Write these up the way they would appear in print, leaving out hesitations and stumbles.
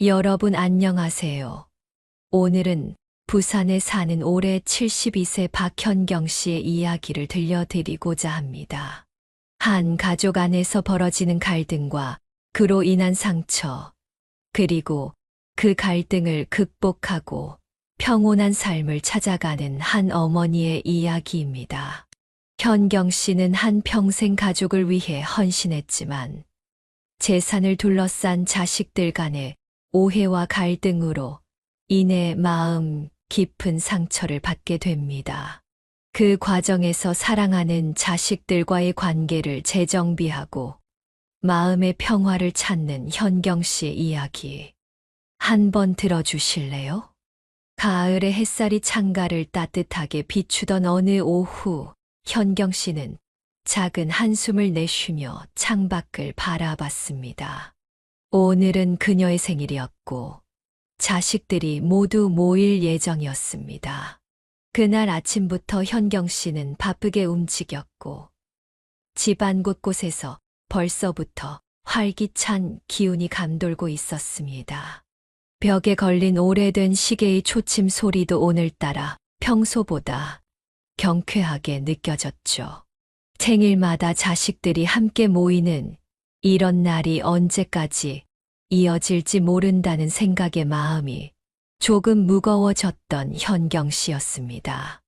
여러분 안녕하세요. 오늘은 부산에 사는 올해 72세 박현경 씨의 이야기를 들려드리고자 합니다. 한 가족 안에서 벌어지는 갈등과 그로 인한 상처, 그리고 그 갈등을 극복하고 평온한 삶을 찾아가는 한 어머니의 이야기입니다. 현경 씨는 한 평생 가족을 위해 헌신했지만 재산을 둘러싼 자식들 간의 오해와 갈등으로 인해 마음 깊은 상처를 받게 됩니다. 그 과정에서 사랑하는 자식들과의 관계를 재정비하고 마음의 평화를 찾는 현경 씨의 이야기. 한번 들어주실래요? 가을의 햇살이 창가를 따뜻하게 비추던 어느 오후, 현경 씨는 작은 한숨을 내쉬며 창밖을 바라봤습니다. 오늘은 그녀의 생일이었고 자식들이 모두 모일 예정이었습니다. 그날 아침부터 현경 씨는 바쁘게 움직였고 집안 곳곳에서 벌써부터 활기찬 기운이 감돌고 있었습니다. 벽에 걸린 오래된 시계의 초침 소리도 오늘따라 평소보다 경쾌하게 느껴졌죠. 생일마다 자식들이 함께 모이는 이런 날이 언제까지 이어질지 모른다는 생각에 마음이 조금 무거워졌던 현경 씨였습니다.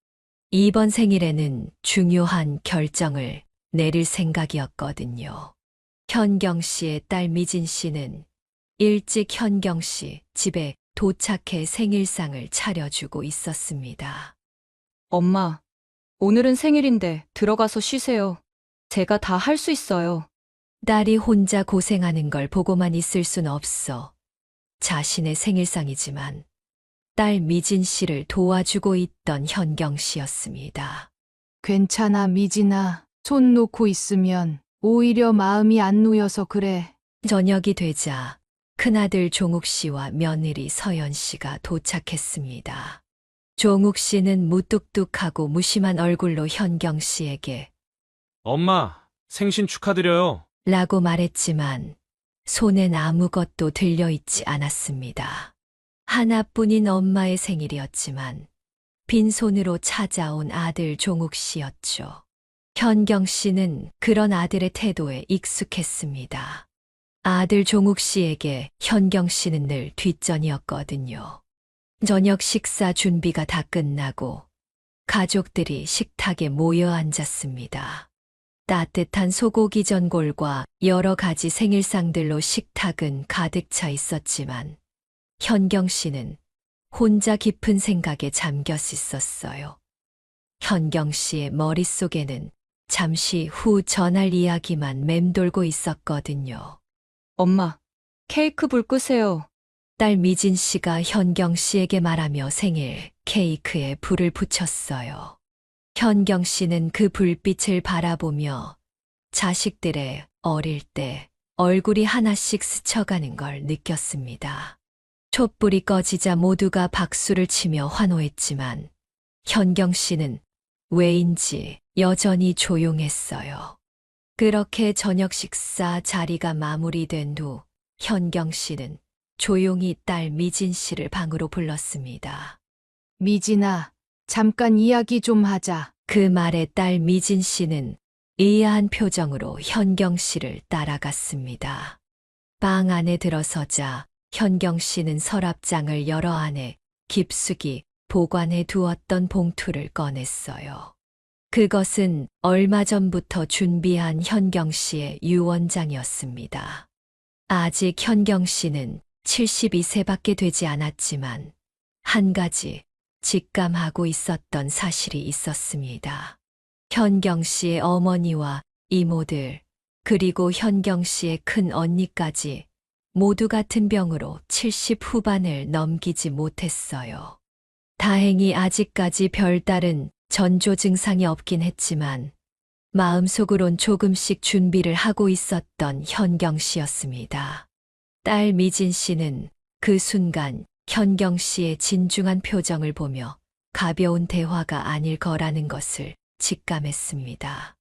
이번 생일에는 중요한 결정을 내릴 생각이었거든요. 현경 씨의 딸 미진 씨는 일찍 현경 씨 집에 도착해 생일상을 차려주고 있었습니다. 엄마, 오늘은 생일인데 들어가서 쉬세요. 제가 다 할 수 있어요. 딸이 혼자 고생하는 걸 보고만 있을 순 없어. 자신의 생일상이지만 딸 미진 씨를 도와주고 있던 현경 씨였습니다. 괜찮아, 미진아. 손 놓고 있으면 오히려 마음이 안 놓여서 그래. 저녁이 되자 큰아들 종욱 씨와 며느리 서연 씨가 도착했습니다. 종욱 씨는 무뚝뚝하고 무심한 얼굴로 현경 씨에게 엄마, 생신 축하드려요. 라고 말했지만 손엔 아무것도 들려있지 않았습니다. 하나뿐인 엄마의 생일이었지만 빈손으로 찾아온 아들 종욱 씨였죠. 현경 씨는 그런 아들의 태도에 익숙했습니다. 아들 종욱 씨에게 현경 씨는 늘 뒷전이었거든요. 저녁 식사 준비가 다 끝나고 가족들이 식탁에 모여 앉았습니다. 따뜻한 소고기 전골과 여러 가지 생일상들로 식탁은 가득 차 있었지만 현경 씨는 혼자 깊은 생각에 잠겨 있었어요. 현경 씨의 머릿속에는 잠시 후 전할 이야기만 맴돌고 있었거든요. 엄마, 케이크 불 끄세요. 딸 미진 씨가 현경 씨에게 말하며 생일 케이크에 불을 붙였어요. 현경 씨는 그 불빛을 바라보며 자식들의 어릴 때 얼굴이 하나씩 스쳐가는 걸 느꼈습니다. 촛불이 꺼지자 모두가 박수를 치며 환호했지만 현경 씨는 왜인지 여전히 조용했어요. 그렇게 저녁 식사 자리가 마무리된 후 현경 씨는 조용히 딸 미진 씨를 방으로 불렀습니다. 미진아, 잠깐 이야기 좀 하자. 그 말에 딸 미진 씨는 의아한 표정으로 현경 씨를 따라갔습니다. 방 안에 들어서자 현경 씨는 서랍장을 열어 안에 깊숙이 보관해 두었던 봉투를 꺼냈어요. 그것은 얼마 전부터 준비한 현경 씨의 유언장이었습니다. 아직 현경 씨는 72세밖에 되지 않았지만 한 가지 직감하고 있었던 사실이 있었습니다. 현경 씨의 어머니와 이모들, 그리고 현경 씨의 큰 언니까지 모두 같은 병으로 70 후반을 넘기지 못했어요. 다행히 아직까지 별다른 전조 증상이 없긴 했지만 마음속으론 조금씩 준비를 하고 있었던 현경 씨였습니다. 딸 미진 씨는 그 순간 현경 씨의 진중한 표정을 보며 가벼운 대화가 아닐 거라는 것을 직감했습니다.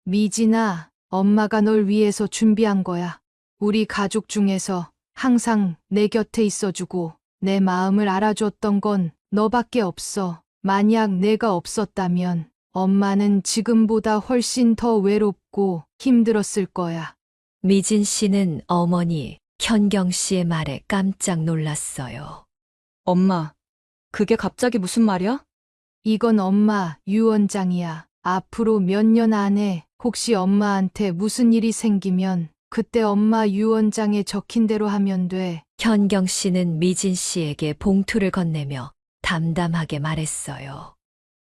미진아, 엄마가 널 위해서 준비한 거야. 우리 가족 중에서 항상 내 곁에 있어주고 내 마음을 알아줬던 건 너밖에 없어. 만약 내가 없었다면 엄마는 지금보다 훨씬 더 외롭고 힘들었을 거야. 미진 씨는 어머니 현경 씨의 말에 깜짝 놀랐어요. 엄마, 그게 갑자기 무슨 말이야? 이건 엄마 유언장이야. 앞으로 몇 년 안에 혹시 엄마한테 무슨 일이 생기면 그때 엄마 유언장에 적힌 대로 하면 돼. 현경 씨는 미진 씨에게 봉투를 건네며 담담하게 말했어요.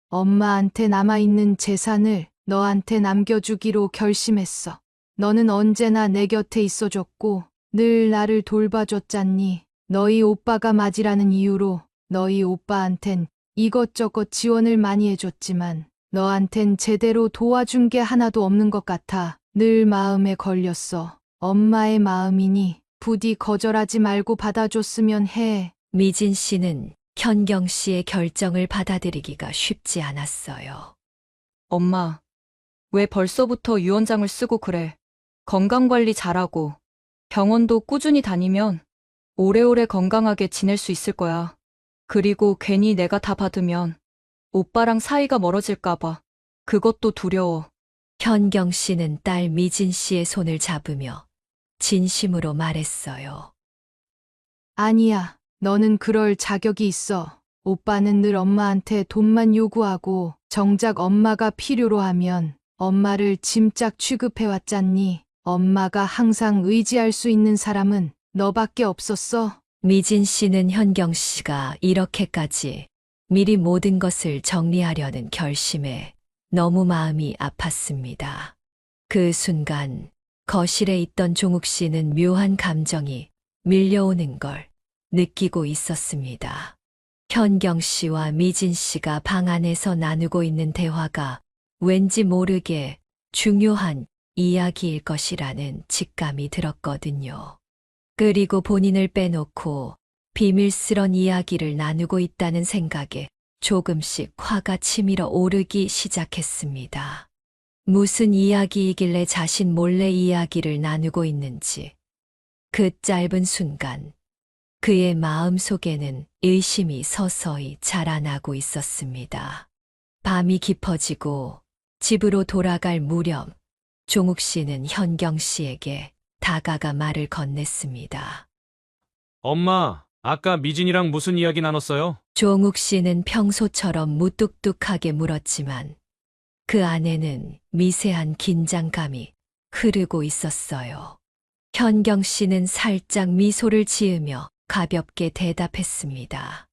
엄마한테 남아있는 재산을 너한테 남겨주기로 결심했어. 너는 언제나 내 곁에 있어줬고 늘 나를 돌봐줬잖니. 너희 오빠가 맞이라는 이유로 너희 오빠한텐 이것저것 지원을 많이 해줬지만 너한텐 제대로 도와준 게 하나도 없는 것 같아. 늘 마음에 걸렸어. 엄마의 마음이니 부디 거절하지 말고 받아줬으면 해. 미진 씨는 현경 씨의 결정을 받아들이기가 쉽지 않았어요. 엄마, 왜 벌써부터 유언장을 쓰고 그래? 건강관리 잘하고 병원도 꾸준히 다니면 오래오래 건강하게 지낼 수 있을 거야. 그리고 괜히 내가 다 받으면 오빠랑 사이가 멀어질까봐 그것도 두려워. 현경 씨는 딸 미진 씨의 손을 잡으며 진심으로 말했어요. 아니야. 너는 그럴 자격이 있어. 오빠는 늘 엄마한테 돈만 요구하고 정작 엄마가 필요로 하면 엄마를 짐짝 취급해왔잖니. 엄마가 항상 의지할 수 있는 사람은 너밖에 없었어. 미진 씨는 현경 씨가 이렇게까지 미리 모든 것을 정리하려는 결심에 너무 마음이 아팠습니다. 그 순간 거실에 있던 종욱 씨는 묘한 감정이 밀려오는 걸 느끼고 있었습니다. 현경 씨와 미진 씨가 방 안에서 나누고 있는 대화가 왠지 모르게 중요한 이야기일 것이라는 직감이 들었거든요. 그리고 본인을 빼놓고 비밀스런 이야기를 나누고 있다는 생각에 조금씩 화가 치밀어 오르기 시작했습니다. 무슨 이야기이길래 자신 몰래 이야기를 나누고 있는지. 그 짧은 순간 그의 마음 속에는 의심이 서서히 자라나고 있었습니다. 밤이 깊어지고 집으로 돌아갈 무렵 종욱 씨는 현경 씨에게 다가가 말을 건넸습니다. 엄마, 아까 미진이랑 무슨 이야기 나눴어요? 종욱 씨는 평소처럼 무뚝뚝하게 물었지만 그 안에는 미세한 긴장감이 흐르고 있었어요. 현경 씨는 살짝 미소를 지으며 가볍게 대답했습니다.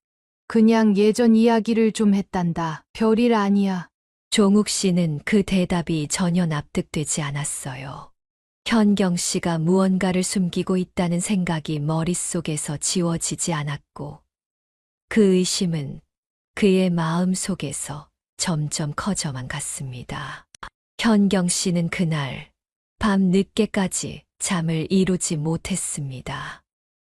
그냥 예전 이야기를 좀 했단다. 별일 아니야. 종욱 씨는 그 대답이 전혀 납득되지 않았어요. 현경 씨가 무언가를 숨기고 있다는 생각이 머릿속에서 지워지지 않았고 그 의심은 그의 마음 속에서 점점 커져만 갔습니다. 현경 씨는 그날 밤 늦게까지 잠을 이루지 못했습니다.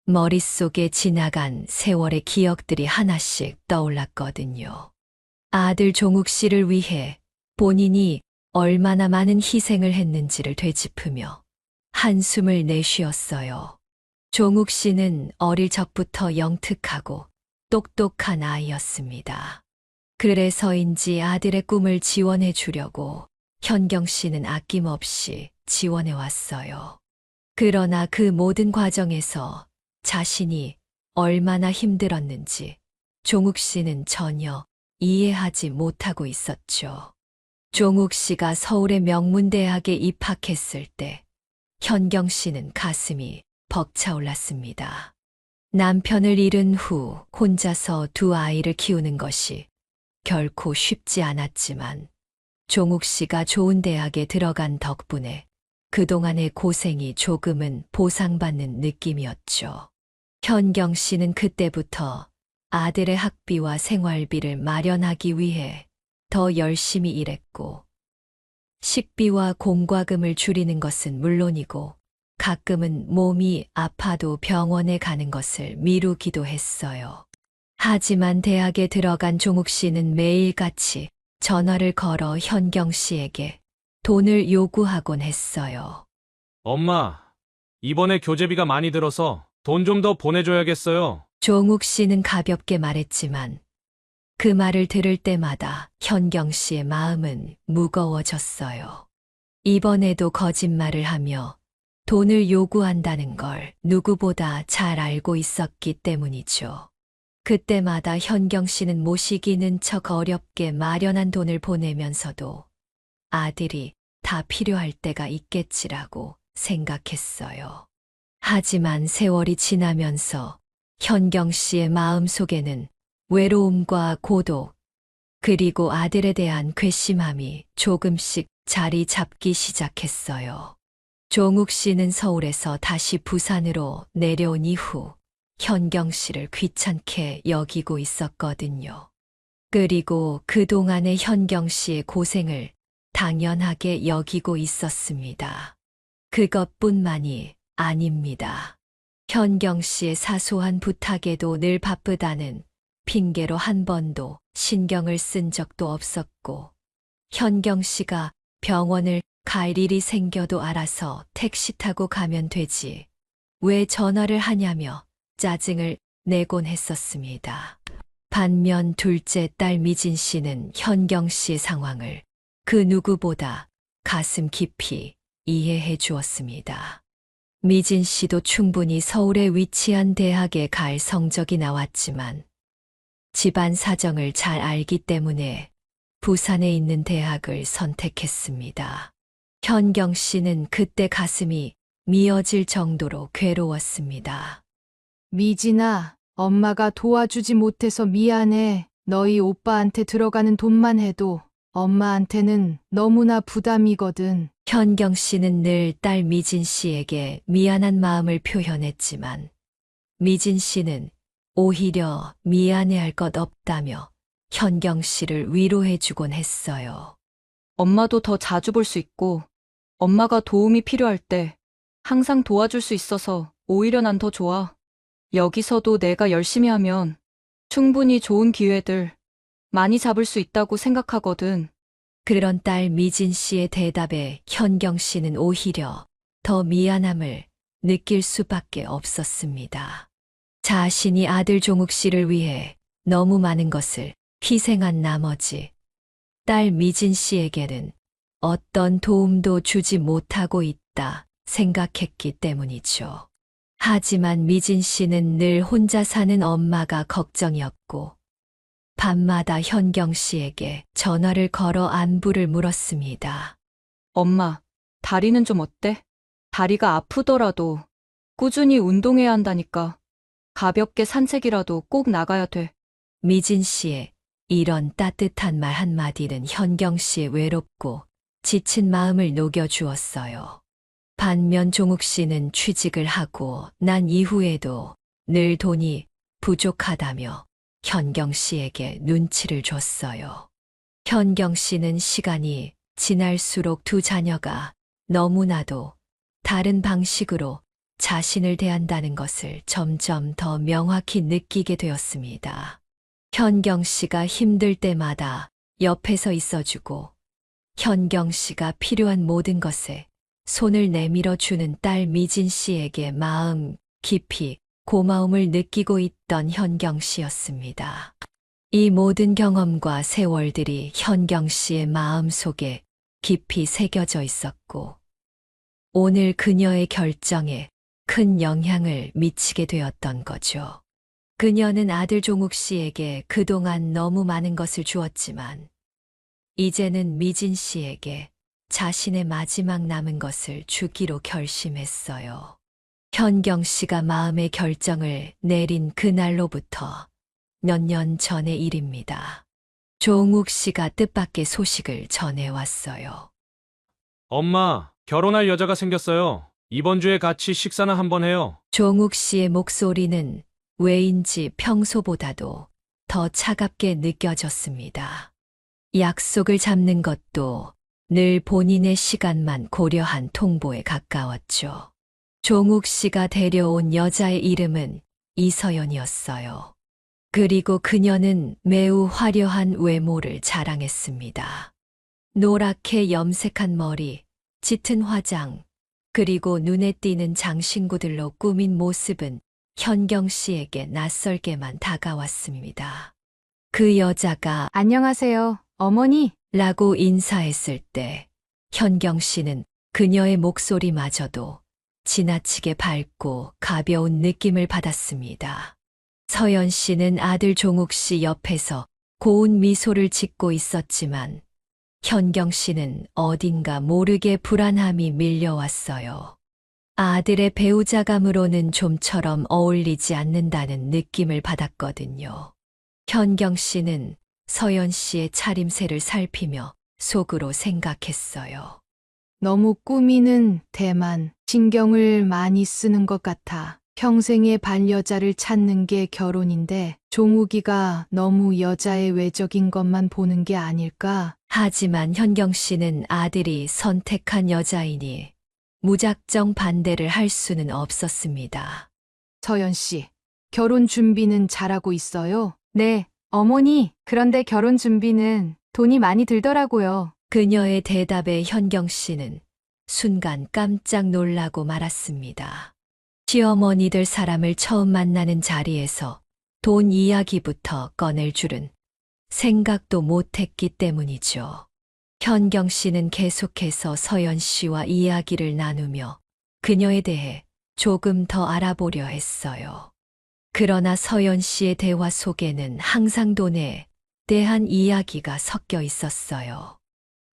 머릿속에 지나간 세월의 기억들이 하나씩 떠올랐거든요. 아들 종욱 씨를 위해 본인이 얼마나 많은 희생을 했는지를 되짚으며 한숨을 내쉬었어요. 종욱 씨는 어릴 적부터 영특하고 똑똑한 아이였습니다. 그래서인지 아들의 꿈을 지원해 주려고 현경 씨는 아낌없이 지원해 왔어요. 그러나 그 모든 과정에서 자신이 얼마나 힘들었는지 종욱 씨는 전혀 이해하지 못하고 있었죠. 종욱 씨가 서울의 명문대학에 입학했을 때 현경 씨는 가슴이 벅차올랐습니다. 남편을 잃은 후 혼자서 두 아이를 키우는 것이 결코 쉽지 않았지만 종욱 씨가 좋은 대학에 들어간 덕분에 그동안의 고생이 조금은 보상받는 느낌이었죠. 현경 씨는 그때부터 아들의 학비와 생활비를 마련하기 위해 더 열심히 일했고 식비와 공과금을 줄이는 것은 물론이고 가끔은 몸이 아파도 병원에 가는 것을 미루기도 했어요. 하지만 대학에 들어간 종욱 씨는 매일같이 전화를 걸어 현경 씨에게 돈을 요구하곤 했어요. 엄마, 이번에 교재비가 많이 들어서 돈 좀 더 보내줘야겠어요. 종욱 씨는 가볍게 말했지만 그 말을 들을 때마다 현경 씨의 마음은 무거워졌어요. 이번에도 거짓말을 하며 돈을 요구한다는 걸 누구보다 잘 알고 있었기 때문이죠. 그때마다 현경 씨는 모시기는 척 어렵게 마련한 돈을 보내면서도 아들이 다 필요할 때가 있겠지라고 생각했어요. 하지만 세월이 지나면서 현경 씨의 마음 속에는 외로움과 고독, 그리고 아들에 대한 괘씸함이 조금씩 자리 잡기 시작했어요. 종욱 씨는 서울에서 다시 부산으로 내려온 이후 현경 씨를 귀찮게 여기고 있었거든요. 그리고 그동안의 현경 씨의 고생을 당연하게 여기고 있었습니다. 그것뿐만이 아닙니다. 현경 씨의 사소한 부탁에도 늘 바쁘다는 핑계로 한 번도 신경을 쓴 적도 없었고, 현경 씨가 병원을 갈 일이 생겨도 알아서 택시 타고 가면 되지, 왜 전화를 하냐며 짜증을 내곤 했었습니다. 반면 둘째 딸 미진 씨는 현경 씨의 상황을 그 누구보다 가슴 깊이 이해해 주었습니다. 미진 씨도 충분히 서울에 위치한 대학에 갈 성적이 나왔지만 집안 사정을 잘 알기 때문에 부산에 있는 대학을 선택했습니다. 현경 씨는 그때 가슴이 미어질 정도로 괴로웠습니다. 미진아, 엄마가 도와주지 못해서 미안해. 너희 오빠한테 들어가는 돈만 해도 엄마한테는 너무나 부담이거든. 현경 씨는 늘 딸 미진 씨에게 미안한 마음을 표현했지만 미진 씨는 오히려 미안해할 것 없다며 현경 씨를 위로해주곤 했어요. 엄마도 더 자주 볼 수 있고, 엄마가 도움이 필요할 때 항상 도와줄 수 있어서 오히려 난 더 좋아. 여기서도 내가 열심히 하면 충분히 좋은 기회들 많이 잡을 수 있다고 생각하거든. 그런 딸 미진 씨의 대답에 현경 씨는 오히려 더 미안함을 느낄 수밖에 없었습니다. 자신이 아들 종욱 씨를 위해 너무 많은 것을 희생한 나머지 딸 미진 씨에게는 어떤 도움도 주지 못하고 있다 생각했기 때문이죠. 하지만 미진 씨는 늘 혼자 사는 엄마가 걱정이었고 밤마다 현경 씨에게 전화를 걸어 안부를 물었습니다. 엄마, 다리는 좀 어때? 다리가 아프더라도 꾸준히 운동해야 한다니까. 가볍게 산책이라도 꼭 나가야 돼. 미진 씨의 이런 따뜻한 말 한마디는 현경 씨의 외롭고 지친 마음을 녹여주었어요. 반면 종욱 씨는 취직을 하고 난 이후에도 늘 돈이 부족하다며 현경 씨에게 눈치를 줬어요. 현경 씨는 시간이 지날수록 두 자녀가 너무나도 다른 방식으로 자신을 대한다는 것을 점점 더 명확히 느끼게 되었습니다. 현경 씨가 힘들 때마다 옆에서 있어주고 현경 씨가 필요한 모든 것에 손을 내밀어 주는 딸 미진 씨에게 마음 깊이 고마움을 느끼고 있던 현경 씨였습니다. 이 모든 경험과 세월들이 현경 씨의 마음 속에 깊이 새겨져 있었고 오늘 그녀의 결정에 큰 영향을 미치게 되었던 거죠. 그녀는 아들 종욱 씨에게 그동안 너무 많은 것을 주었지만 이제는 미진 씨에게 자신의 마지막 남은 것을 주기로 결심했어요. 현경 씨가 마음의 결정을 내린 그날로부터 몇 년 전의 일입니다. 종욱 씨가 뜻밖의 소식을 전해왔어요. 엄마, 결혼할 여자가 생겼어요. 이번 주에 같이 식사나 한번 해요. 종욱 씨의 목소리는 왜인지 평소보다도 더 차갑게 느껴졌습니다. 약속을 잡는 것도 늘 본인의 시간만 고려한 통보에 가까웠죠. 종욱 씨가 데려온 여자의 이름은 이서연이었어요. 그리고 그녀는 매우 화려한 외모를 자랑했습니다. 노랗게 염색한 머리, 짙은 화장, 그리고 눈에 띄는 장신구들로 꾸민 모습은 현경 씨에게 낯설게만 다가왔습니다. 그 여자가 안녕하세요, 어머니. 라고 인사했을 때 현경 씨는 그녀의 목소리마저도 지나치게 밝고 가벼운 느낌을 받았습니다. 서연 씨는 아들 종욱 씨 옆에서 고운 미소를 짓고 있었지만 현경 씨는 어딘가 모르게 불안함이 밀려왔어요. 아들의 배우자감으로는 좀처럼 어울리지 않는다는 느낌을 받았거든요. 현경 씨는 서연 씨의 차림새를 살피며 속으로 생각했어요. 너무 꾸미는 데만 신경을 많이 쓰는 것 같아. 평생의 반여자를 찾는 게 결혼인데 종욱이가 너무 여자의 외적인 것만 보는 게 아닐까? 하지만 현경 씨는 아들이 선택한 여자이니 무작정 반대를 할 수는 없었습니다. 서연 씨, 결혼 준비는 잘하고 있어요? 네, 어머니. 그런데 결혼 준비는 돈이 많이 들더라고요. 그녀의 대답에 현경 씨는 순간 깜짝 놀라고 말았습니다. 시어머니들 사람을 처음 만나는 자리에서 돈 이야기부터 꺼낼 줄은 생각도 못했기 때문이죠. 현경 씨는 계속해서 서연 씨와 이야기를 나누며 그녀에 대해 조금 더 알아보려 했어요. 그러나 서연 씨의 대화 속에는 항상 돈에 대한 이야기가 섞여 있었어요.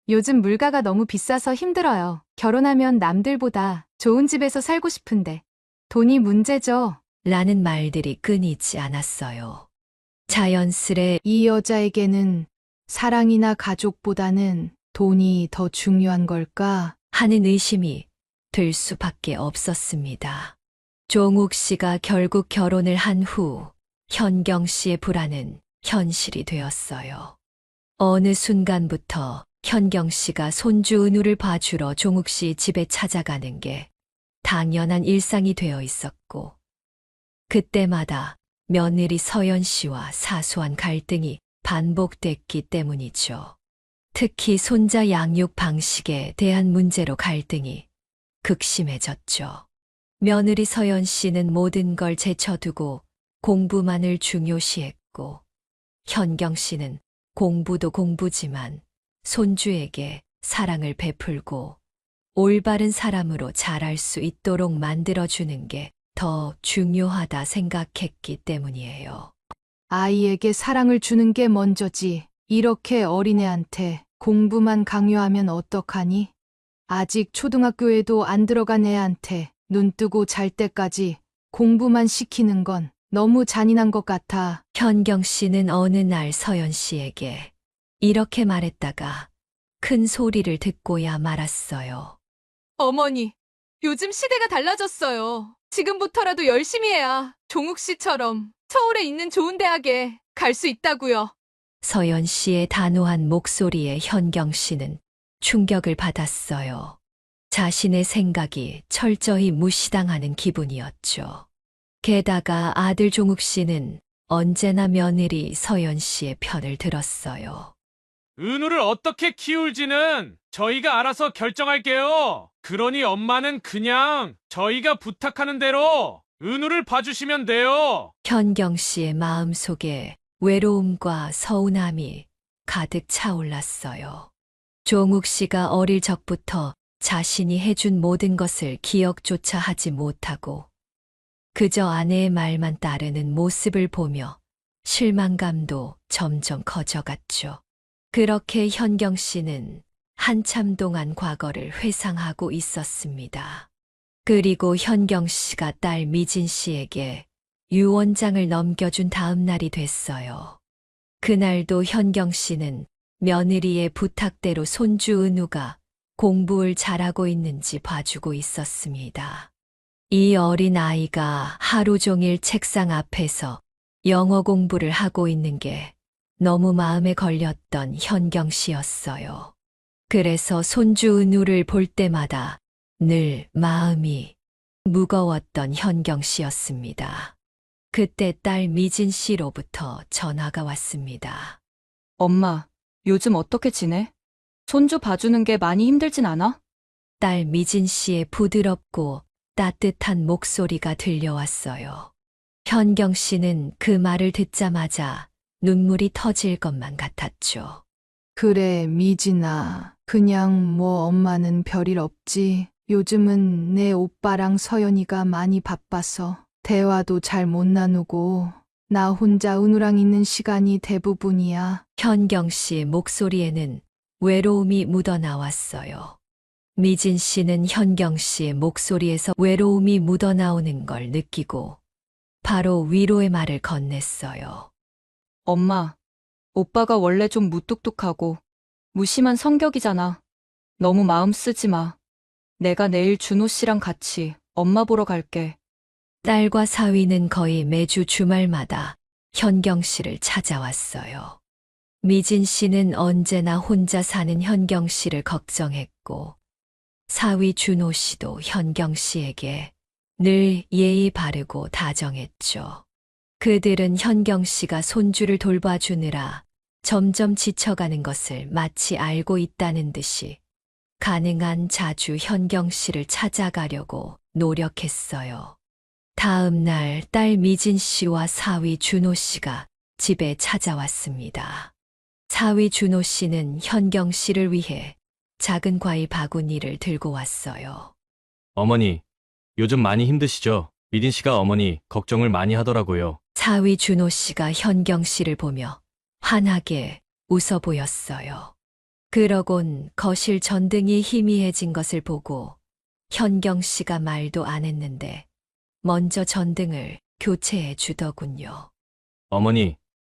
요즘 물가가 너무 비싸서 힘들어요. 결혼하면 남들보다 좋은 집에서 살고 싶은데 돈이 문제죠. 라는 말들이 끊이지 않았어요. 자연스레 이 여자에게는 사랑이나 가족보다는 돈이 더 중요한 걸까? 하는 의심이 들 수밖에 없었습니다. 종욱 씨가 결국 결혼을 한 후 현경 씨의 불안은 현실이 되었어요. 어느 순간부터 현경 씨가 손주 은우를 봐주러 종욱 씨 집에 찾아가는 게 당연한 일상이 되어 있었고, 그때마다 며느리 서연 씨와 사소한 갈등이 반복됐기 때문이죠. 특히 손자 양육 방식에 대한 문제로 갈등이 극심해졌죠. 며느리 서연 씨는 모든 걸 제쳐두고 공부만을 중요시했고, 현경 씨는 공부도 공부지만 손주에게 사랑을 베풀고 올바른 사람으로 자랄 수 있도록 만들어주는 게 더 중요하다 생각했기 때문이에요. 아이에게 사랑을 주는 게 먼저지. 이렇게 어린애한테 공부만 강요하면 어떡하니? 아직 초등학교에도 안 들어간 애한테 눈 뜨고 잘 때까지 공부만 시키는 건 너무 잔인한 것 같아. 현경 씨는 어느 날 서연 씨에게 이렇게 말했다가 큰 소리를 듣고야 말았어요. 어머니, 요즘 시대가 달라졌어요. 지금부터라도 열심히 해야 종욱 씨처럼 서울에 있는 좋은 대학에 갈 수 있다고요. 서연 씨의 단호한 목소리에 현경 씨는 충격을 받았어요. 자신의 생각이 철저히 무시당하는 기분이었죠. 게다가 아들 종욱 씨는 언제나 며느리 서연 씨의 편을 들었어요. 은우를 어떻게 키울지는 저희가 알아서 결정할게요. 그러니 엄마는 그냥 저희가 부탁하는 대로 은우를 봐주시면 돼요. 현경 씨의 마음속에 외로움과 서운함이 가득 차올랐어요. 종욱 씨가 어릴 적부터 자신이 해준 모든 것을 기억조차 하지 못하고 그저 아내의 말만 따르는 모습을 보며 실망감도 점점 커져갔죠. 그렇게 현경 씨는 한참 동안 과거를 회상하고 있었습니다. 그리고 현경 씨가 딸 미진 씨에게 유언장을 넘겨준 다음 날이 됐어요. 그날도 현경 씨는 며느리의 부탁대로 손주 은우가 공부를 잘하고 있는지 봐주고 있었습니다. 이 어린 아이가 하루 종일 책상 앞에서 영어 공부를 하고 있는 게 너무 마음에 걸렸던 현경 씨였어요. 그래서 손주 은우를 볼 때마다 늘 마음이 무거웠던 현경 씨였습니다. 그때 딸 미진 씨로부터 전화가 왔습니다. 엄마, 요즘 어떻게 지내? 손주 봐주는 게 많이 힘들진 않아? 딸 미진 씨의 부드럽고 따뜻한 목소리가 들려왔어요. 현경 씨는 그 말을 듣자마자 눈물이 터질 것만 같았죠. 그래, 미진아. 그냥 뭐 엄마는 별일 없지. 요즘은 내 오빠랑 서연이가 많이 바빠서 대화도 잘 못 나누고 나 혼자 은우랑 있는 시간이 대부분이야. 현경 씨 목소리에는 외로움이 묻어나왔어요. 미진 씨는 현경 씨의 목소리에서 외로움이 묻어나오는 걸 느끼고 바로 위로의 말을 건넸어요. 엄마, 오빠가 원래 좀 무뚝뚝하고 무심한 성격이잖아. 너무 마음 쓰지 마. 내가 내일 준호 씨랑 같이 엄마 보러 갈게. 딸과 사위는 거의 매주 주말마다 현경 씨를 찾아왔어요. 미진 씨는 언제나 혼자 사는 현경 씨를 걱정했고, 사위 준호 씨도 현경 씨에게 늘 예의 바르고 다정했죠. 그들은 현경 씨가 손주를 돌봐주느라 점점 지쳐가는 것을 마치 알고 있다는 듯이 가능한 자주 현경 씨를 찾아가려고 노력했어요. 다음 날 딸 미진 씨와 사위 준호 씨가 집에 찾아왔습니다. 사위 준호 씨는 현경 씨를 위해 작은 과일 바구니를 들고 왔어요. 어머니, 요즘 많이 힘드시죠? 미진 씨가 어머니 걱정을 많이 하더라고요. 사위 준호 씨가 현경 씨를 보며 환하게 웃어 보였어요. 그러곤 거실 전등이 희미해진 것을 보고 현경 씨가 말도 안 했는데 먼저 전등을 교체해 주더군요. 어머니,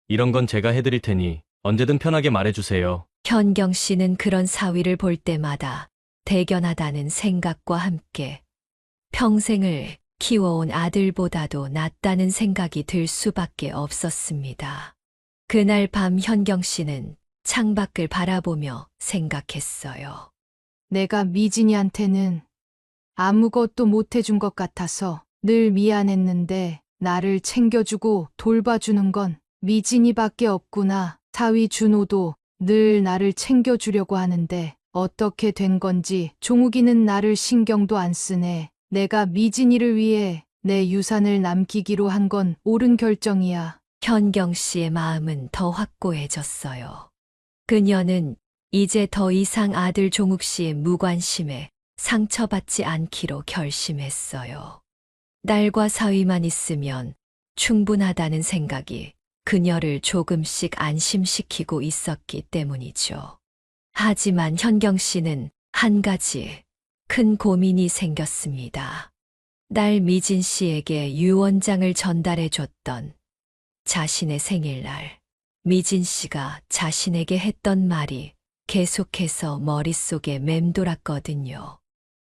이런 건 제가 해드릴 테니 언제든 편하게 말해주세요. 현경 씨는 그런 사위를 볼 때마다 대견하다는 생각과 함께 평생을 키워온 아들보다도 낫다는 생각이 들 수밖에 없었습니다. 그날 밤 현경 씨는 창밖을 바라보며 생각했어요. 내가 미진이한테는 아무것도 못 해준 것 같아서 늘 미안했는데 나를 챙겨주고 돌봐주는 건 미진이밖에 없구나. 사위 준호도 늘 나를 챙겨주려고 하는데 어떻게 된 건지 종욱이는 나를 신경도 안 쓰네. 내가 미진이를 위해 내 유산을 남기기로 한 건 옳은 결정이야. 현경 씨의 마음은 더 확고해졌어요. 그녀는 이제 더 이상 아들 종욱 씨의 무관심에 상처받지 않기로 결심했어요. 딸과 사위만 있으면 충분하다는 생각이 그녀를 조금씩 안심시키고 있었기 때문이죠. 하지만 현경 씨는 한 가지 큰 고민이 생겼습니다. 딸 미진 씨에게 유언장을 전달해줬던 자신의 생일날, 미진 씨가 자신에게 했던 말이 계속해서 머릿속에 맴돌았거든요.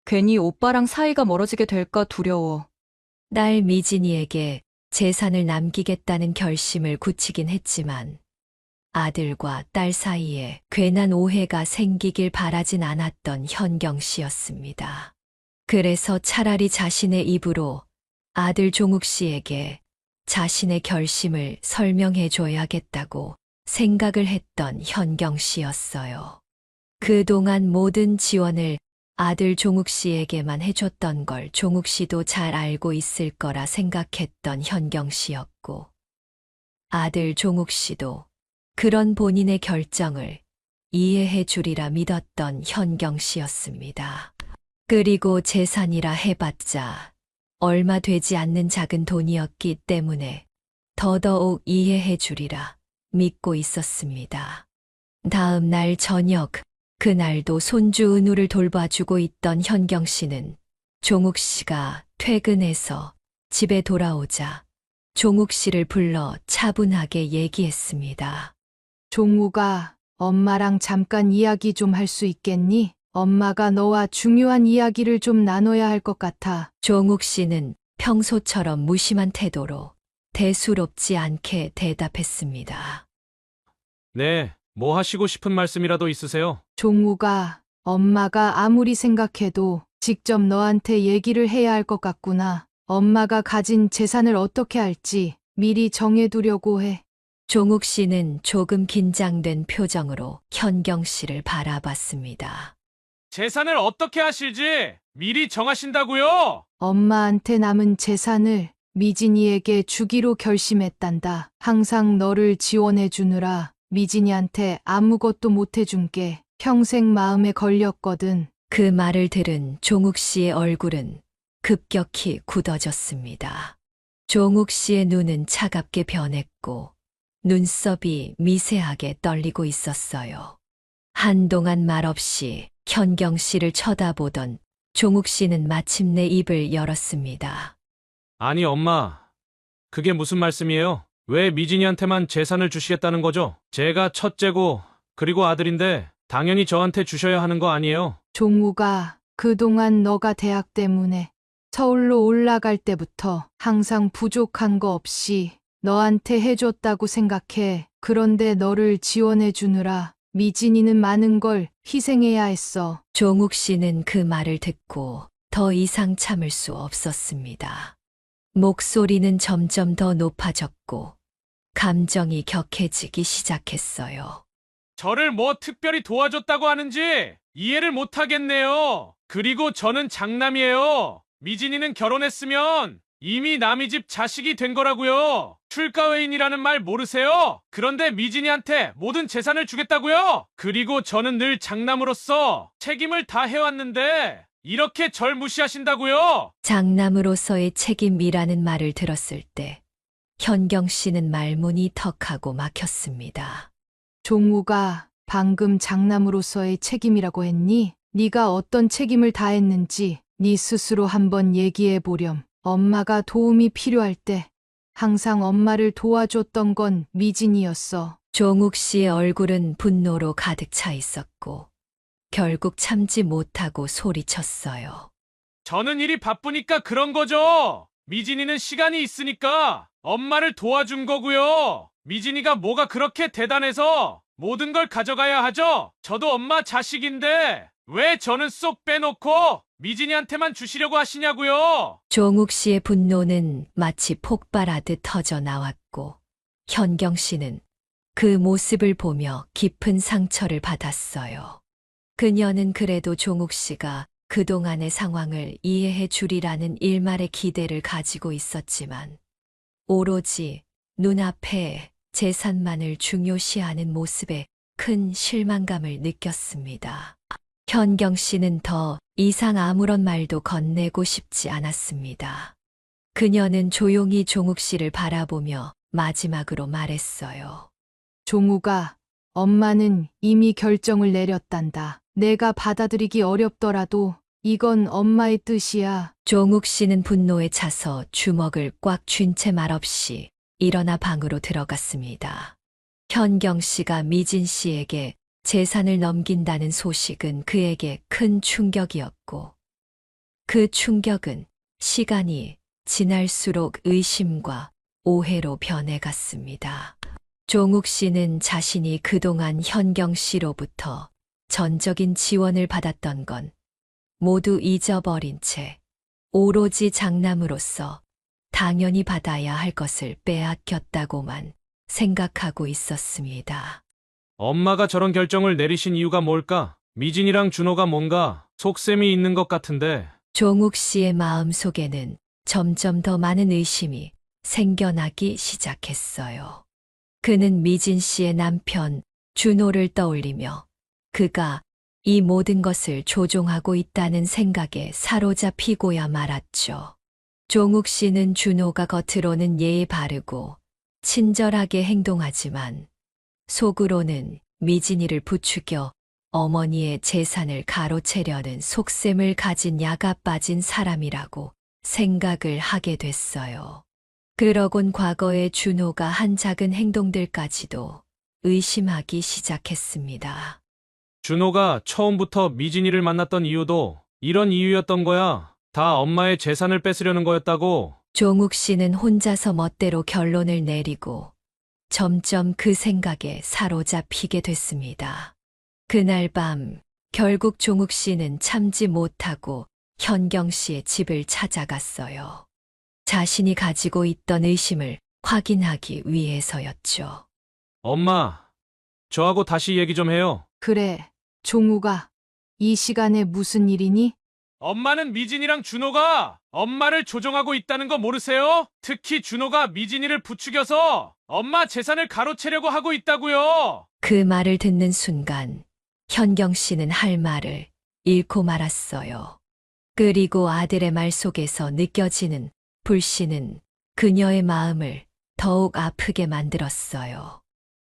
괜히 오빠랑 사이가 멀어지게 될까 두려워. 딸 미진이에게 재산을 남기겠다는 결심을 굳히긴 했지만 아들과 딸 사이에 괜한 오해가 생기길 바라진 않았던 현경 씨였습니다. 그래서 차라리 자신의 입으로 아들 종욱 씨에게 자신의 결심을 설명해 줘야겠다고 생각을 했던 현경 씨였어요. 그동안 모든 지원을 아들 종욱 씨에게만 해줬던 걸 종욱 씨도 잘 알고 있을 거라 생각했던 현경 씨였고, 아들 종욱 씨도 그런 본인의 결정을 이해해 주리라 믿었던 현경 씨였습니다. 그리고 재산이라 해봤자 얼마 되지 않는 작은 돈이었기 때문에 더더욱 이해해 주리라 믿고 있었습니다. 다음 날 저녁, 그날도 손주 은우를 돌봐주고 있던 현경 씨는 종욱 씨가 퇴근해서 집에 돌아오자 종욱 씨를 불러 차분하게 얘기했습니다. 종욱아, 엄마랑 잠깐 이야기 좀 할 수 있겠니? 엄마가 너와 중요한 이야기를 좀 나눠야 할 것 같아. 종욱 씨는 평소처럼 무심한 태도로 대수롭지 않게 대답했습니다. 네, 뭐 하시고 싶은 말씀이라도 있으세요? 종욱아, 엄마가 아무리 생각해도 직접 너한테 얘기를 해야 할 것 같구나. 엄마가 가진 재산을 어떻게 할지 미리 정해두려고 해. 종욱 씨는 조금 긴장된 표정으로 현경 씨를 바라봤습니다. 재산을 어떻게 하실지 미리 정하신다고요? 엄마한테 남은 재산을 미진이에게 주기로 결심했단다. 항상 너를 지원해 주느라 미진이한테 아무것도 못 해준 게 평생 마음에 걸렸거든. 그 말을 들은 종욱 씨의 얼굴은 급격히 굳어졌습니다. 종욱 씨의 눈은 차갑게 변했고 눈썹이 미세하게 떨리고 있었어요. 한동안 말없이 현경 씨를 쳐다보던 종욱 씨는 마침내 입을 열었습니다. 아니, 엄마. 그게 무슨 말씀이에요? 왜 미진이한테만 재산을 주시겠다는 거죠? 제가 첫째고, 그리고 아들인데, 당연히 저한테 주셔야 하는 거 아니에요? 종우가 그동안 너가 대학 때문에 서울로 올라갈 때부터 항상 부족한 거 없이 너한테 해줬다고 생각해. 그런데 너를 지원해 주느라 미진이는 많은 걸 희생해야 했어. 종욱 씨는 그 말을 듣고 더 이상 참을 수 없었습니다. 목소리는 점점 더 높아졌고 감정이 격해지기 시작했어요. 저를 뭐 특별히 도와줬다고 하는지 이해를 못 하겠네요. 그리고 저는 장남이에요. 미진이는 결혼했으면 이미 남의 집 자식이 된 거라고요. 출가회인이라는 말 모르세요? 그런데 미진이한테 모든 재산을 주겠다고요? 그리고 저는 늘 장남으로서 책임을 다 해왔는데 이렇게 절 무시하신다고요? 장남으로서의 책임이라는 말을 들었을 때 현경 씨는 말문이 턱하고 막혔습니다. 종우가 방금 장남으로서의 책임이라고 했니? 네가 어떤 책임을 다했는지 네 스스로 한번 얘기해 보렴. 엄마가 도움이 필요할 때 항상 엄마를 도와줬던 건 미진이었어. 종욱 씨의 얼굴은 분노로 가득 차 있었고 결국 참지 못하고 소리쳤어요. 저는 일이 바쁘니까 그런 거죠. 미진이는 시간이 있으니까 엄마를 도와준 거고요. 미진이가 뭐가 그렇게 대단해서 모든 걸 가져가야 하죠? 저도 엄마 자식인데 왜 저는 쏙 빼놓고 미진이한테만 주시려고 하시냐고요? 종욱 씨의 분노는 마치 폭발하듯 터져 나왔고 현경 씨는 그 모습을 보며 깊은 상처를 받았어요. 그녀는 그래도 종욱 씨가 그동안의 상황을 이해해 주리라는 일말의 기대를 가지고 있었지만 오로지 눈앞에 재산만을 중요시하는 모습에 큰 실망감을 느꼈습니다. 현경 씨는 더 이상 아무런 말도 건네고 싶지 않았습니다. 그녀는 조용히 종욱 씨를 바라보며 마지막으로 말했어요. 종우가 엄마는 이미 결정을 내렸단다. 내가 받아들이기 어렵더라도 이건 엄마의 뜻이야. 종욱 씨는 분노에 차서 주먹을 꽉 쥔 채 말없이 일어나 방으로 들어갔습니다. 현경 씨가 미진 씨에게 재산을 넘긴다는 소식은 그에게 큰 충격이었고 그 충격은 시간이 지날수록 의심과 오해로 변해갔습니다. 종욱 씨는 자신이 그동안 현경 씨로부터 전적인 지원을 받았던 건 모두 잊어버린 채 오로지 장남으로서 당연히 받아야 할 것을 빼앗겼다고만 생각하고 있었습니다. 엄마가 저런 결정을 내리신 이유가 뭘까? 미진이랑 준호가 뭔가 속셈이 있는 것 같은데. 종욱 씨의 마음속에는 점점 더 많은 의심이 생겨나기 시작했어요. 그는 미진 씨의 남편 준호를 떠올리며 그가 이 모든 것을 조종하고 있다는 생각에 사로잡히고야 말았죠. 종욱 씨는 준호가 겉으로는 예의 바르고 친절하게 행동하지만 속으로는 미진이를 부추겨 어머니의 재산을 가로채려는 속셈을 가진 야가 빠진 사람이라고 생각을 하게 됐어요. 그러곤 과거의 준호가 한 작은 행동들까지도 의심하기 시작했습니다. 준호가 처음부터 미진이를 만났던 이유도 이런 이유였던 거야. 다 엄마의 재산을 뺏으려는 거였다고. 종욱 씨는 혼자서 멋대로 결론을 내리고 점점 그 생각에 사로잡히게 됐습니다. 그날 밤 결국 종욱 씨는 참지 못하고 현경 씨의 집을 찾아갔어요. 자신이 가지고 있던 의심을 확인하기 위해서였죠. 엄마, 저하고 다시 얘기 좀 해요. 그래, 종우가 이 시간에 무슨 일이니? 엄마는 미진이랑 준호가 엄마를 조종하고 있다는 거 모르세요? 특히 준호가 미진이를 부추겨서 엄마 재산을 가로채려고 하고 있다고요. 그 말을 듣는 순간 현경 씨는 할 말을 잃고 말았어요. 그리고 아들의 말 속에서 느껴지는 불신은 그녀의 마음을 더욱 아프게 만들었어요.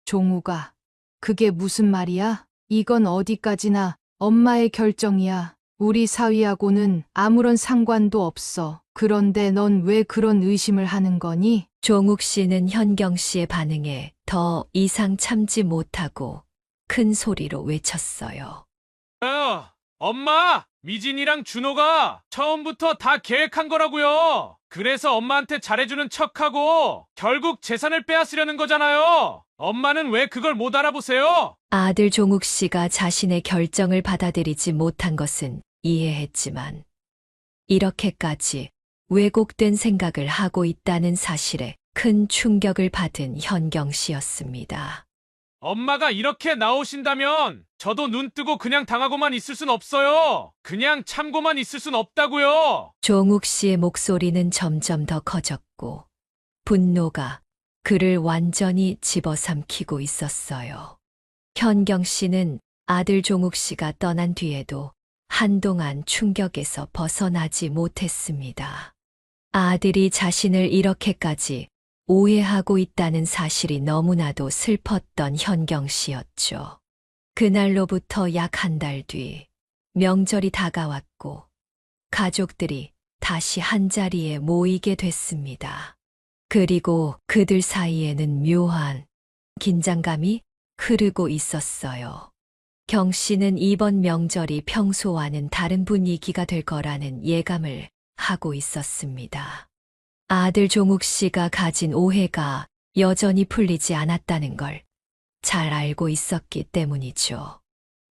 종우가, 그게 무슨 말이야? 이건 어디까지나 엄마의 결정이야. 우리 사위하고는 아무런 상관도 없어. 그런데 넌 왜 그런 의심을 하는 거니? 종욱 씨는 현경 씨의 반응에 더 이상 참지 못하고 큰 소리로 외쳤어요. 엄마, 미진이랑 준호가 처음부터 다 계획한 거라고요. 그래서 엄마한테 잘해주는 척하고 결국 재산을 빼앗으려는 거잖아요. 엄마는 왜 그걸 못 알아보세요? 아들 종욱 씨가 자신의 결정을 받아들이지 못한 것은 이해했지만 이렇게까지 왜곡된 생각을 하고 있다는 사실에 큰 충격을 받은 현경 씨였습니다. 엄마가 이렇게 나오신다면 저도 눈 뜨고 그냥 당하고만 있을 순 없어요. 그냥 참고만 있을 순 없다고요. 종욱 씨의 목소리는 점점 더 커졌고 분노가 그를 완전히 집어삼키고 있었어요. 현경 씨는 아들 종욱 씨가 떠난 뒤에도 한동안 충격에서 벗어나지 못했습니다. 아들이 자신을 이렇게까지 오해하고 있다는 사실이 너무나도 슬펐던 현경 씨였죠. 그날로부터 약 한 달 뒤 명절이 다가왔고 가족들이 다시 한자리에 모이게 됐습니다. 그리고 그들 사이에는 묘한 긴장감이 흐르고 있었어요. 경 씨는 이번 명절이 평소와는 다른 분위기가 될 거라는 예감을 하고 있었습니다. 아들 종욱 씨가 가진 오해가 여전히 풀리지 않았다는 걸 잘 알고 있었기 때문이죠.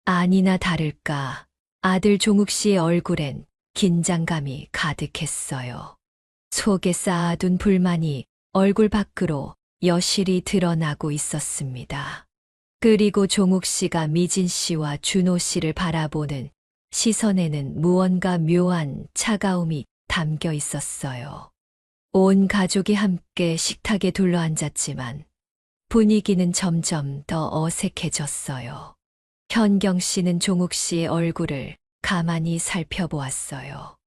아니나 다를까 아들 종욱 씨의 얼굴엔 긴장감이 가득했어요. 속에 쌓아둔 불만이 얼굴 밖으로 여실히 드러나고 있었습니다. 그리고 종욱 씨가 미진 씨와 준호 씨를 바라보는 시선에는 무언가 묘한 차가움이 담겨 있었어요. 온 가족이 함께 식탁에 둘러앉았지만 분위기는 점점 더 어색해졌어요. 현경 씨는 종욱 씨의 얼굴을 가만히 살펴보았어요.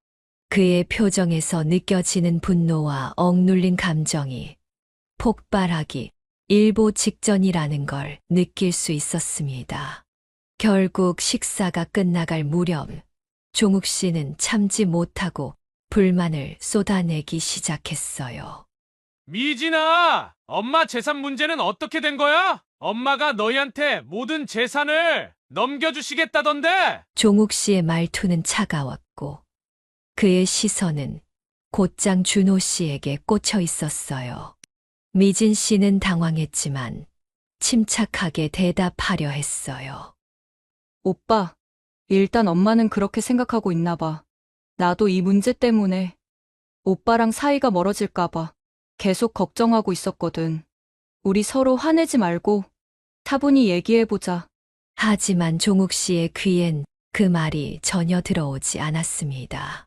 그의 표정에서 느껴지는 분노와 억눌린 감정이 폭발하기 일보 직전이라는 걸 느낄 수 있었습니다. 결국 식사가 끝나갈 무렵 종욱 씨는 참지 못하고 불만을 쏟아내기 시작했어요. 미진아, 엄마 재산 문제는 어떻게 된 거야? 엄마가 너희한테 모든 재산을 넘겨주시겠다던데? 종욱 씨의 말투는 차가웠고 그의 시선은 곧장 준호 씨에게 꽂혀 있었어요. 미진 씨는 당황했지만 침착하게 대답하려 했어요. 오빠, 일단 엄마는 그렇게 생각하고 있나 봐. 나도 이 문제 때문에 오빠랑 사이가 멀어질까 봐 계속 걱정하고 있었거든. 우리 서로 화내지 말고 차분히 얘기해보자. 하지만 종욱 씨의 귀엔 그 말이 전혀 들어오지 않았습니다.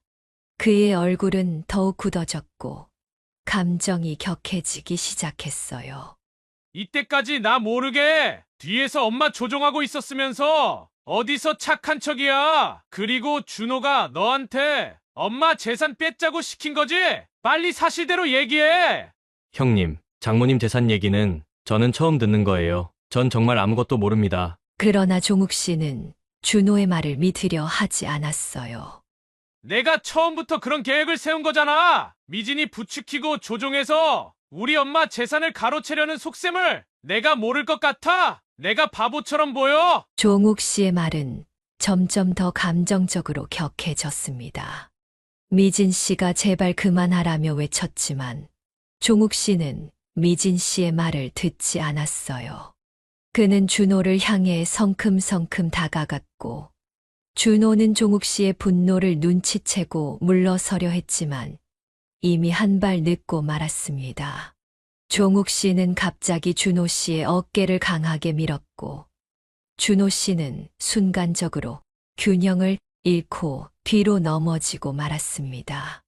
그의 얼굴은 더욱 굳어졌고 감정이 격해지기 시작했어요. 이때까지 나 모르게 뒤에서 엄마 조종하고 있었으면서 어디서 착한 척이야. 그리고 준호가 너한테 엄마 재산 뺏자고 시킨 거지? 빨리 사실대로 얘기해. 형님, 장모님 재산 얘기는 저는 처음 듣는 거예요. 전 정말 아무것도 모릅니다. 그러나 종욱 씨는 준호의 말을 믿으려 하지 않았어요. 내가 처음부터 그런 계획을 세운 거잖아. 미진이 부추기고 조종해서 우리 엄마 재산을 가로채려는 속셈을 내가 모를 것 같아? 내가 바보처럼 보여? 종욱 씨의 말은 점점 더 감정적으로 격해졌습니다. 미진 씨가 제발 그만하라며 외쳤지만 종욱 씨는 미진 씨의 말을 듣지 않았어요. 그는 준호를 향해 성큼성큼 다가갔고 준호는 종욱 씨의 분노를 눈치채고 물러서려 했지만 이미 한 발 늦고 말았습니다. 종욱 씨는 갑자기 준호 씨의 어깨를 강하게 밀었고 준호 씨는 순간적으로 균형을 잃고 뒤로 넘어지고 말았습니다.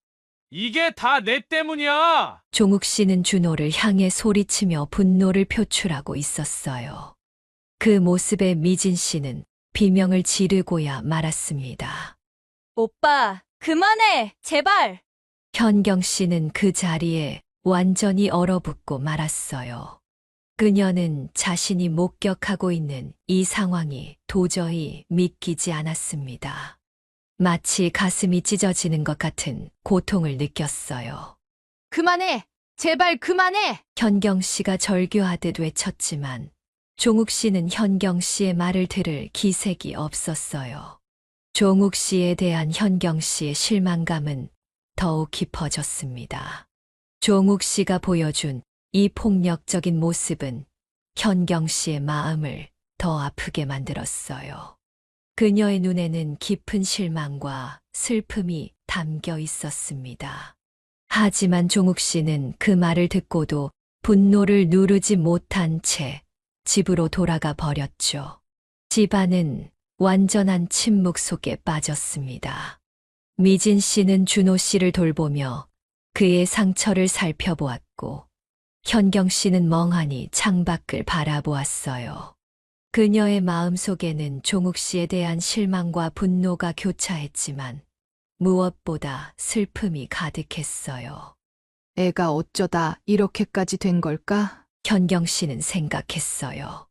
이게 다 내 때문이야. 종욱 씨는 준호를 향해 소리치며 분노를 표출하고 있었어요. 그 모습에 미진 씨는 비명을 지르고야 말았습니다. 오빠, 그만해! 제발! 현경 씨는 그 자리에 완전히 얼어붙고 말았어요. 그녀는 자신이 목격하고 있는 이 상황이 도저히 믿기지 않았습니다. 마치 가슴이 찢어지는 것 같은 고통을 느꼈어요. 그만해! 제발 그만해! 현경 씨가 절규하듯 외쳤지만 종욱 씨는 현경 씨의 말을 들을 기색이 없었어요. 종욱 씨에 대한 현경 씨의 실망감은 더욱 깊어졌습니다. 종욱 씨가 보여준 이 폭력적인 모습은 현경 씨의 마음을 더 아프게 만들었어요. 그녀의 눈에는 깊은 실망과 슬픔이 담겨 있었습니다. 하지만 종욱 씨는 그 말을 듣고도 분노를 누르지 못한 채 집으로 돌아가 버렸죠. 집안은 완전한 침묵 속에 빠졌습니다. 미진 씨는 준호 씨를 돌보며 그의 상처를 살펴보았고, 현경 씨는 멍하니 창밖을 바라보았어요. 그녀의 마음 속에는 종욱 씨에 대한 실망과 분노가 교차했지만 무엇보다 슬픔이 가득했어요. 애가 어쩌다 이렇게까지 된 걸까? 현경 씨는 생각했어요.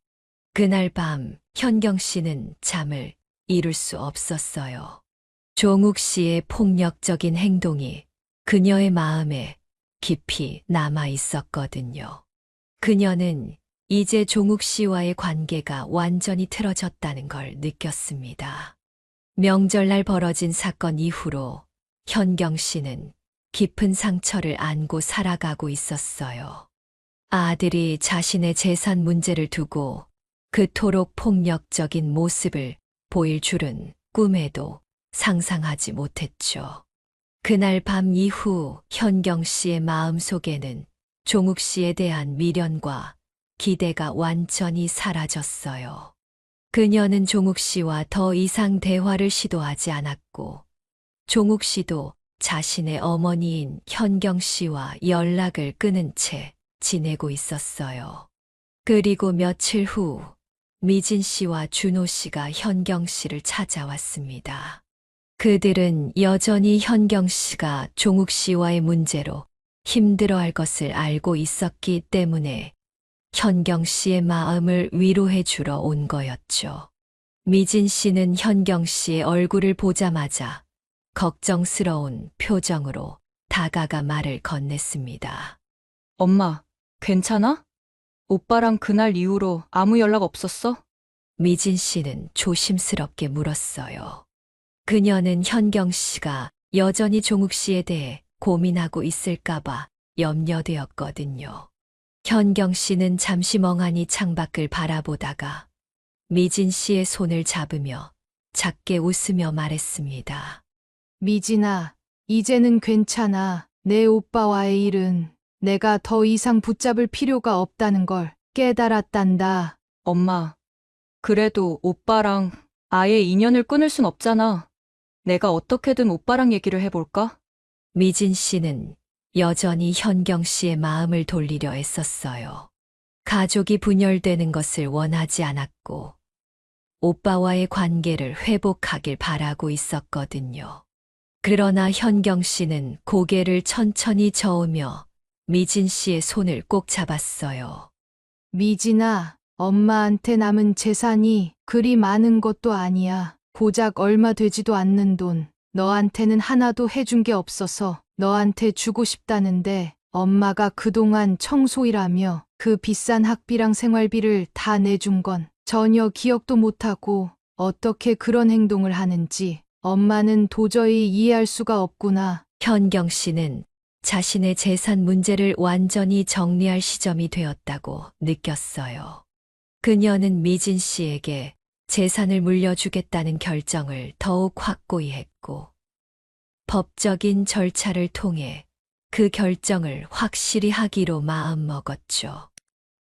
그날 밤 현경 씨는 잠을 이룰 수 없었어요. 종욱 씨의 폭력적인 행동이 그녀의 마음에 깊이 남아 있었거든요. 그녀는 이제 종욱 씨와의 관계가 완전히 틀어졌다는 걸 느꼈습니다. 명절날 벌어진 사건 이후로 현경 씨는 깊은 상처를 안고 살아가고 있었어요. 아들이 자신의 재산 문제를 두고 그토록 폭력적인 모습을 보일 줄은 꿈에도 상상하지 못했죠. 그날 밤 이후 현경 씨의 마음 속에는 종욱 씨에 대한 미련과 기대가 완전히 사라졌어요. 그녀는 종욱 씨와 더 이상 대화를 시도하지 않았고, 종욱 씨도 자신의 어머니인 현경 씨와 연락을 끊은 채 지내고 있었어요. 그리고 며칠 후 미진 씨와 준호 씨가 현경 씨를 찾아왔습니다. 그들은 여전히 현경 씨가 종욱 씨와의 문제로 힘들어할 것을 알고 있었기 때문에 현경 씨의 마음을 위로해 주러 온 거였죠. 미진 씨는 현경 씨의 얼굴을 보자마자 걱정스러운 표정으로 다가가 말을 건넸습니다. 엄마, 괜찮아? 오빠랑 그날 이후로 아무 연락 없었어? 미진 씨는 조심스럽게 물었어요. 그녀는 현경 씨가 여전히 종욱 씨에 대해 고민하고 있을까봐 염려되었거든요. 현경 씨는 잠시 멍하니 창밖을 바라보다가 미진 씨의 손을 잡으며 작게 웃으며 말했습니다. 미진아, 이제는 괜찮아. 내 오빠와의 일은 내가 더 이상 붙잡을 필요가 없다는 걸 깨달았단다. 엄마, 그래도 오빠랑 아예 인연을 끊을 순 없잖아. 내가 어떻게든 오빠랑 얘기를 해볼까? 미진 씨는 여전히 현경 씨의 마음을 돌리려 애썼어요. 가족이 분열되는 것을 원하지 않았고, 오빠와의 관계를 회복하길 바라고 있었거든요. 그러나 현경 씨는 고개를 천천히 저으며 미진 씨의 손을 꼭 잡았어요. 미진아, 엄마한테 남은 재산이 그리 많은 것도 아니야. 고작 얼마 되지도 않는 돈. 너한테는 하나도 해준 게 없어서 너한테 주고 싶다는데 엄마가 그동안 청소일하며 그 비싼 학비랑 생활비를 다 내준 건 전혀 기억도 못하고 어떻게 그런 행동을 하는지 엄마는 도저히 이해할 수가 없구나. 현경 씨는 자신의 재산 문제를 완전히 정리할 시점이 되었다고 느꼈어요. 그녀는 미진 씨에게 재산을 물려주겠다는 결정을 더욱 확고히 했고, 법적인 절차를 통해 그 결정을 확실히 하기로 마음먹었죠.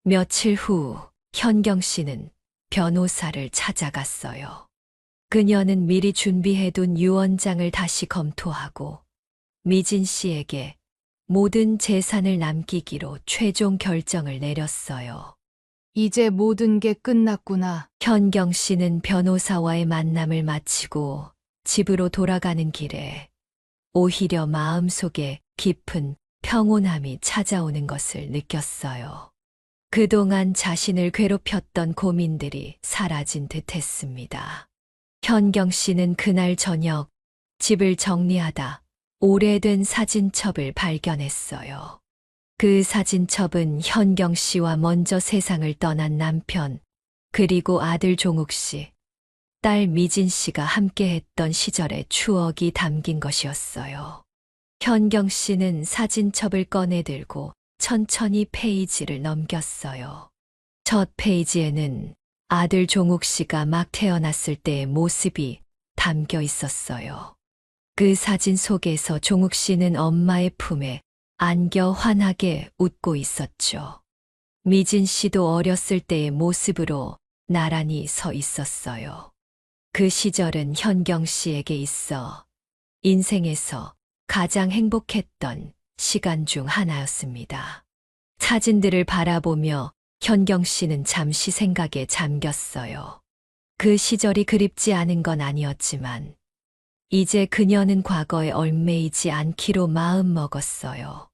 며칠 후 현경 씨는 변호사를 찾아갔어요. 그녀는 미리 준비해둔 유언장을 다시 검토하고 미진 씨에게 모든 재산을 남기기로 최종 결정을 내렸어요. 이제 모든 게 끝났구나. 현경 씨는 변호사와의 만남을 마치고 집으로 돌아가는 길에 오히려 마음속에 깊은 평온함이 찾아오는 것을 느꼈어요. 그동안 자신을 괴롭혔던 고민들이 사라진 듯 했습니다. 현경 씨는 그날 저녁 집을 정리하다 오래된 사진첩을 발견했어요. 그 사진첩은 현경 씨와 먼저 세상을 떠난 남편, 그리고 아들 종욱 씨, 딸 미진 씨가 함께했던 시절의 추억이 담긴 것이었어요. 현경 씨는 사진첩을 꺼내들고 천천히 페이지를 넘겼어요. 첫 페이지에는 아들 종욱 씨가 막 태어났을 때의 모습이 담겨 있었어요. 그 사진 속에서 종욱 씨는 엄마의 품에 안겨 환하게 웃고 있었죠. 미진 씨도 어렸을 때의 모습으로 나란히 서 있었어요. 그 시절은 현경 씨에게 있어 인생에서 가장 행복했던 시간 중 하나였습니다. 사진들을 바라보며 현경 씨는 잠시 생각에 잠겼어요. 그 시절이 그립지 않은 건 아니었지만 이제 그녀는 과거에 얽매이지 않기로 마음먹었어요.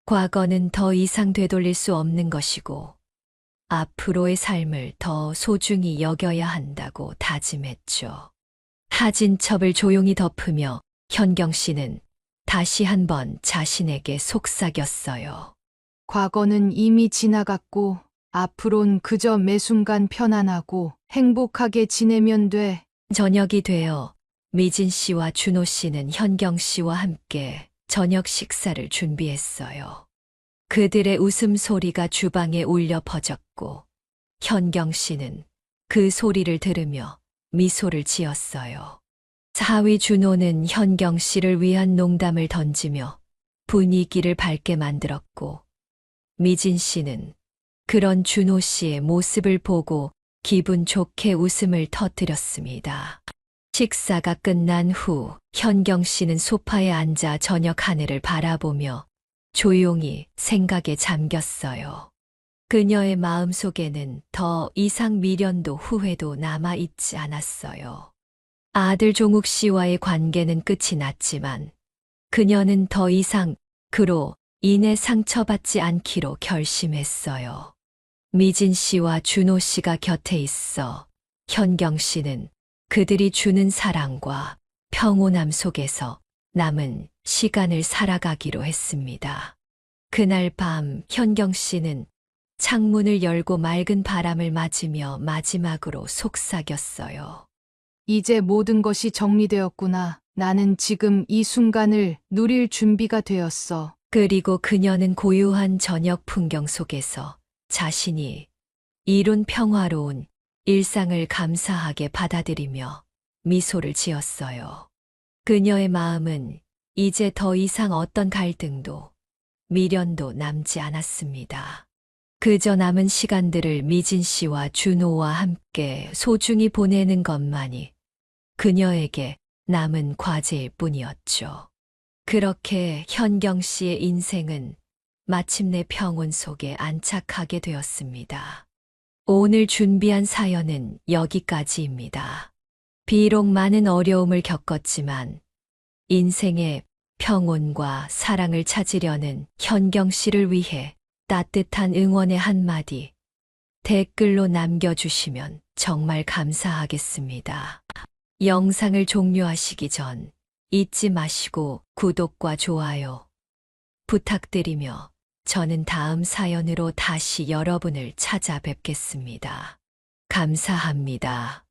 과거는 더 이상 되돌릴 수 없는 것이고 앞으로의 삶을 더 소중히 여겨야 한다고 다짐했죠. 사진첩을 조용히 덮으며 현경 씨는 다시 한번 자신에게 속삭였어요. 과거는 이미 지나갔고 앞으론 그저 매 순간 편안하고 행복하게 지내면 돼. 저녁이 되어 미진 씨와 준호 씨는 현경 씨와 함께 저녁 식사를 준비했어요. 그들의 웃음소리가 주방에 울려 퍼졌고 현경 씨는 그 소리를 들으며 미소를 지었어요. 사위 준호는 현경 씨를 위한 농담을 던지며 분위기를 밝게 만들었고 미진 씨는 그런 준호 씨의 모습을 보고 기분 좋게 웃음을 터뜨렸습니다. 식사가 끝난 후 현경 씨는 소파에 앉아 저녁 하늘을 바라보며 조용히 생각에 잠겼어요. 그녀의 마음속에는 더 이상 미련도 후회도 남아있지 않았어요. 아들 종욱 씨와의 관계는 끝이 났지만 그녀는 더 이상 그로 인해 상처받지 않기로 결심했어요. 미진 씨와 준호 씨가 곁에 있어 현경 씨는 그들이 주는 사랑과 평온함 속에서 남은 시간을 살아가기로 했습니다. 그날 밤 현경 씨는 창문을 열고 맑은 바람을 맞으며 마지막으로 속삭였어요. 이제 모든 것이 정리되었구나. 나는 지금 이 순간을 누릴 준비가 되었어. 그리고 그녀는 고요한 저녁 풍경 속에서 자신이 이룬 평화로운 일상을 감사하게 받아들이며 미소를 지었어요. 그녀의 마음은 이제 더 이상 어떤 갈등도 미련도 남지 않았습니다. 그저 남은 시간들을 미진 씨와 준호와 함께 소중히 보내는 것만이 그녀에게 남은 과제일 뿐이었죠. 그렇게 현경 씨의 인생은 마침내 평온 속에 안착하게 되었습니다. 오늘 준비한 사연은 여기까지입니다. 비록 많은 어려움을 겪었지만 인생의 평온과 사랑을 찾으려는 현경 씨를 위해 따뜻한 응원의 한마디 댓글로 남겨주시면 정말 감사하겠습니다. 영상을 종료하시기 전 잊지 마시고 구독과 좋아요 부탁드리며 저는 다음 사연으로 다시 여러분을 찾아뵙겠습니다. 감사합니다.